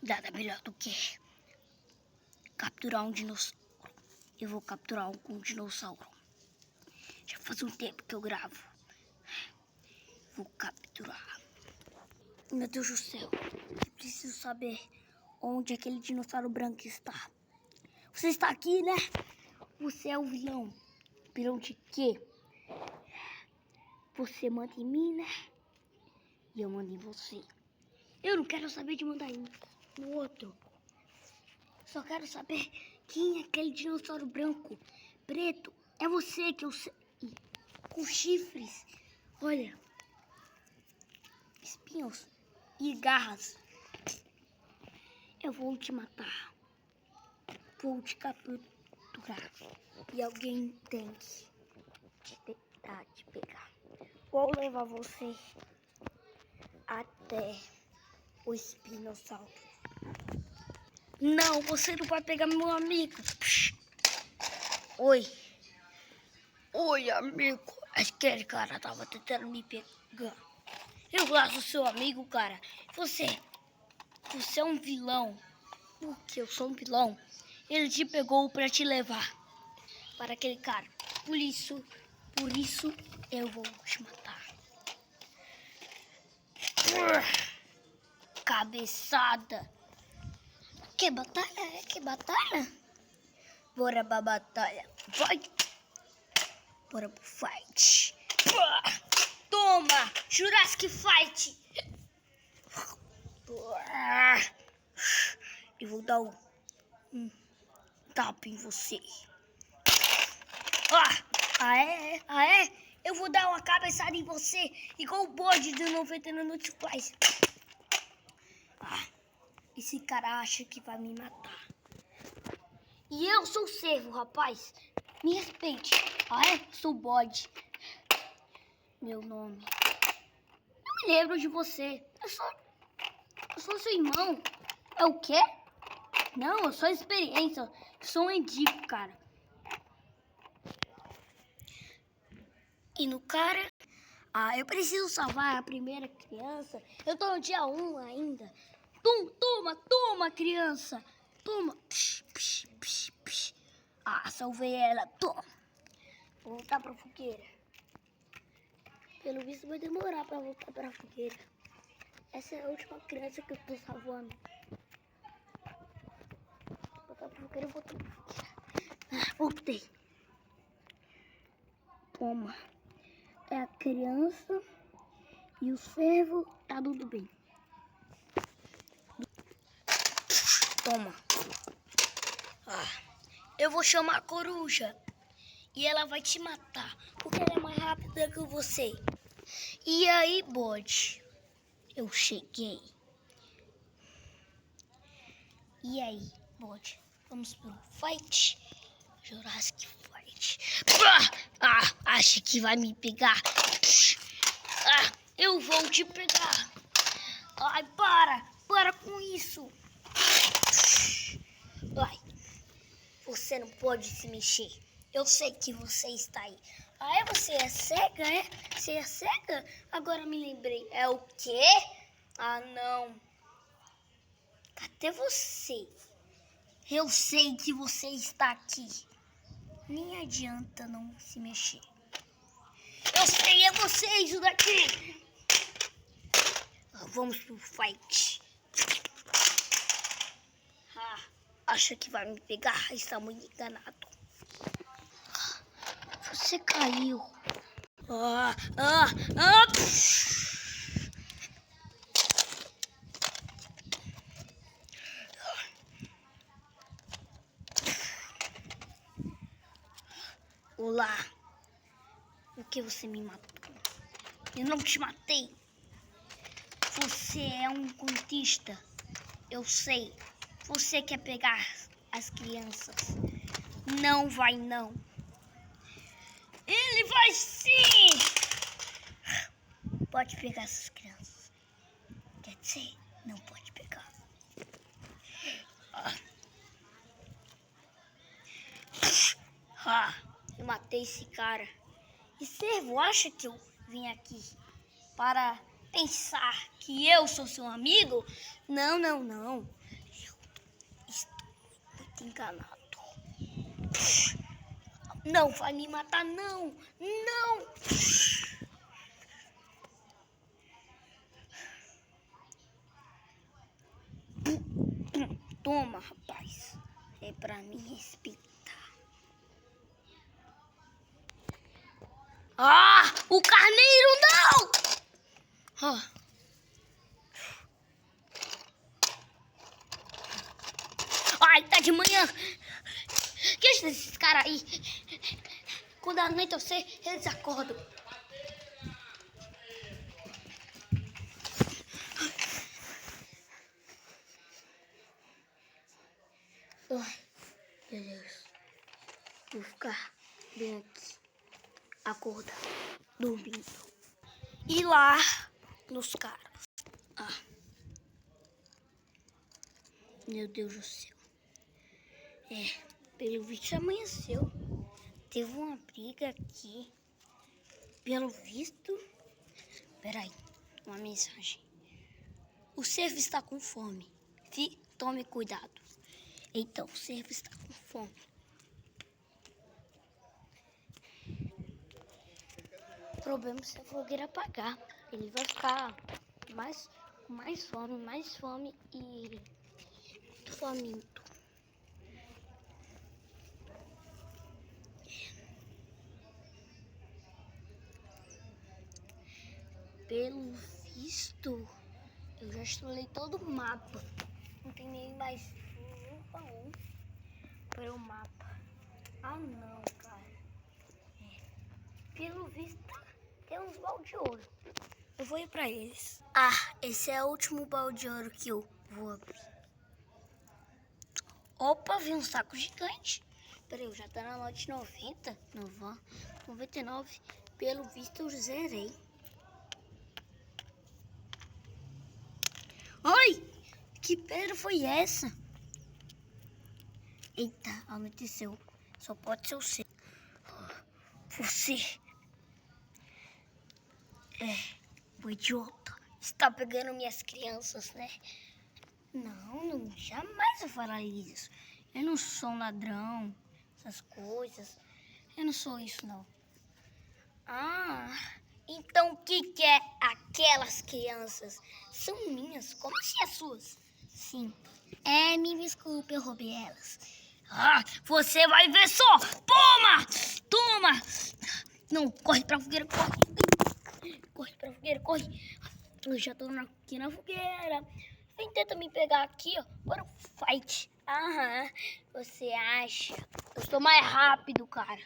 Nada melhor do que capturar um dinossauro. Eu vou capturar um dinossauro. Já faz um tempo que eu gravo. Vou capturar. Meu Deus do céu. Eu preciso saber onde aquele dinossauro branco está. Você está aqui, né? Você é o vilão. Vilão de quê? Você manda em mim, né? E eu mando em você. Eu não quero saber de mandar no outro. Só quero saber quem é aquele dinossauro branco, preto. É você que eu sei. Com chifres. Olha. Espinhos e garras. Eu vou te matar. Vou te capturar. E alguém tem que tentar te pegar. Vou levar você até o espinossauro. Não, você não vai pegar meu amigo. Oi. Oi, amigo. Aquele cara tava tentando me pegar. Eu gosto do seu amigo, cara. Você é um vilão. Porque eu sou um vilão. Ele te pegou pra te levar para aquele cara. Por isso eu vou te matar. Cabeçada. Que batalha? Que batalha? Bora pra batalha. Vai. Bora pro fight. Toma! Jurassic Fight! Eu vou dar um tapa em você. Ah, é? Eu vou dar uma cabeçada em você, igual o bode do 99 Supplies. Esse cara acha que vai me matar. E eu sou o servo, rapaz. Me respeite. Ah, é? Sou o bode. Meu nome. Eu me lembro de você. Eu sou seu irmão. É o quê? Não, eu sou experiência. Eu sou um mendigo, cara. E no cara... eu preciso salvar a primeira criança. Eu tô no dia 1 ainda. Toma, criança. Toma. Salvei ela. Toma. Vou voltar pra fogueira. Pelo visto vai demorar pra voltar pra fogueira. Essa é a última criança que eu tô salvando. Vou voltar pra fogueira, voltei. Toma. É a criança e o servo, tá tudo bem. Toma. Eu vou chamar a coruja e ela vai te matar, porque ela é mais rápida que você. E aí, bode? Eu cheguei. E aí, bode? Vamos pro fight? Jurassic Fight. Acha que vai me pegar? Eu vou te pegar. Ai, para com isso. Ai, você não pode se mexer. Eu sei que você está aí. Você é cega, é? Você é cega? Agora me lembrei. É o quê? Não. Cadê você? Eu sei que você está aqui. Nem adianta não se mexer. Eu sei, é você, isso daqui. Vamos pro fight. Acha que vai me pegar? Está muito enganado. Você caiu. Olá. Por que você me matou? Eu não te matei. Você é um cultista. Eu sei. Você quer pegar as crianças. Não vai, não. Ele vai sim! Pode pegar essas crianças. Quer dizer, não pode pegar. Eu matei esse cara. E servo, acha que eu vim aqui para pensar que eu sou seu amigo? Não. muito enganado. Não vai me matar, não! Não! Toma, rapaz. É pra me respeitar. Ah! O carneiro não! Ah. Ai, tá de manhã. Que é esses caras aí? Quando a noite eu sei, eles acordam. Ai, meu Deus. Vou ficar bem aqui. Acordar. Dormindo. E lá nos caras. Ah. Meu Deus do céu. Pelo visto amanheceu. Teve uma briga aqui. Pelo visto. Peraí, uma mensagem. O servo está com fome. Tome cuidado. Então, o servo está com fome. O problema é se a fogueira apagar. Ele vai ficar mais fome e faminto. Pelo visto, eu já estudei todo o mapa. Não tem nem mais um para o mapa. Ah, não, cara. Pelo visto, tem uns balde de ouro. Eu vou ir pra eles. Ah, esse é o último balde de ouro que eu vou abrir. Opa, vi um saco gigante. Peraí, já tá na note 90, 99. Pelo visto, eu zerei. Ai, que pedra foi essa? Eita, anoiteceu. Só pode ser o seu. Você o idiota. Está pegando minhas crianças, né? Não, jamais eu faria isso. Eu não sou um ladrão, essas coisas. Eu não sou isso, não. Ah, então o que é aquelas crianças? São minhas, como assim as suas? Sim. Me desculpe, eu roubei elas. Ah, você vai ver só! Toma! Não, corre pra fogueira, corre! Corre pra fogueira, corre! Eu já tô aqui na fogueira. Vem tentar me pegar aqui, ó. Bora fight. Aham, você acha? Eu sou mais rápido, cara.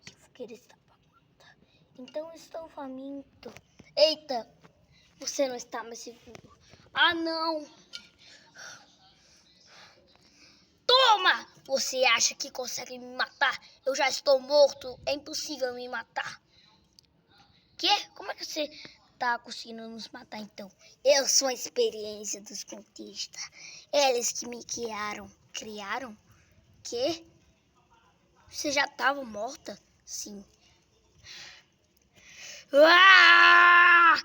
Que fogueira está apagada. Então eu estou faminto. Eita, você não está mais seguro. Ah, não! Toma! Você acha que consegue me matar? Eu já estou morto. É impossível me matar. Quê? Como é que você tá conseguindo nos matar, então? Eu sou a experiência dos conquistas. Eles que me criaram. Criaram? Quê? Você já estava morta? Sim. Ah!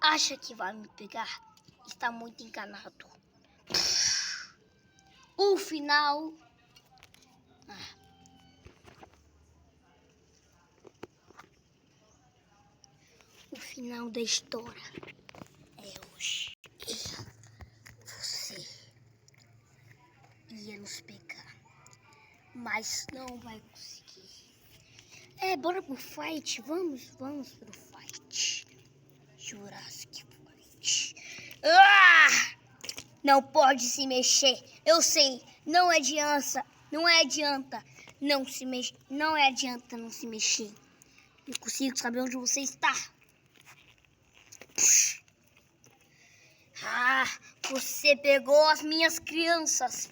Acha que vai me pegar? Está muito enganado. O final... O final da história é hoje. Você ia nos pegar, mas não vai conseguir. Bora pro fight. Vamos pro fight. Jurassic Fight. Ah! Não pode se mexer. Eu sei, não adianta não se mexer. Não adianta não se mexer. Eu consigo saber onde você está. Ah, você pegou as minhas crianças.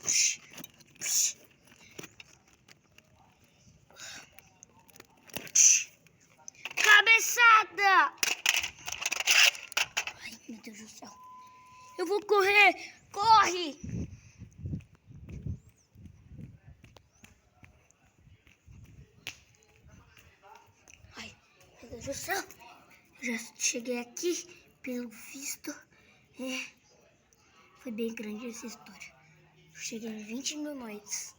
Cabeçada! Ai, meu Deus do céu. Eu vou correr. Corre! Ai, meu Deus do céu. Já cheguei aqui, pelo visto, foi bem grande essa história. Eu cheguei em 20 mil noites.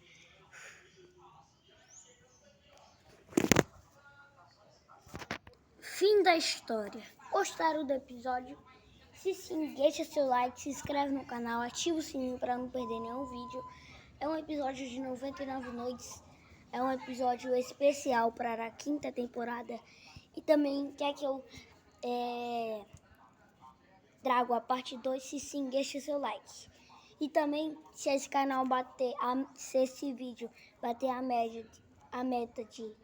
Fim da história. Gostaram do episódio? Se sim, deixa seu like, se inscreve no canal, ativa o sininho para não perder nenhum vídeo. É um episódio de 99 noites. É um episódio especial para a 5ª temporada. E também quer que eu trago a parte 2, se sim, deixa seu like. E também, se esse canal se esse vídeo bater a meta de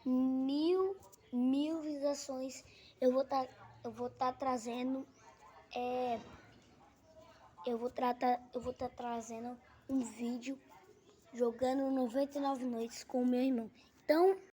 mil visualizações, eu vou estar trazendo um vídeo jogando 99 noites com o meu irmão. Então,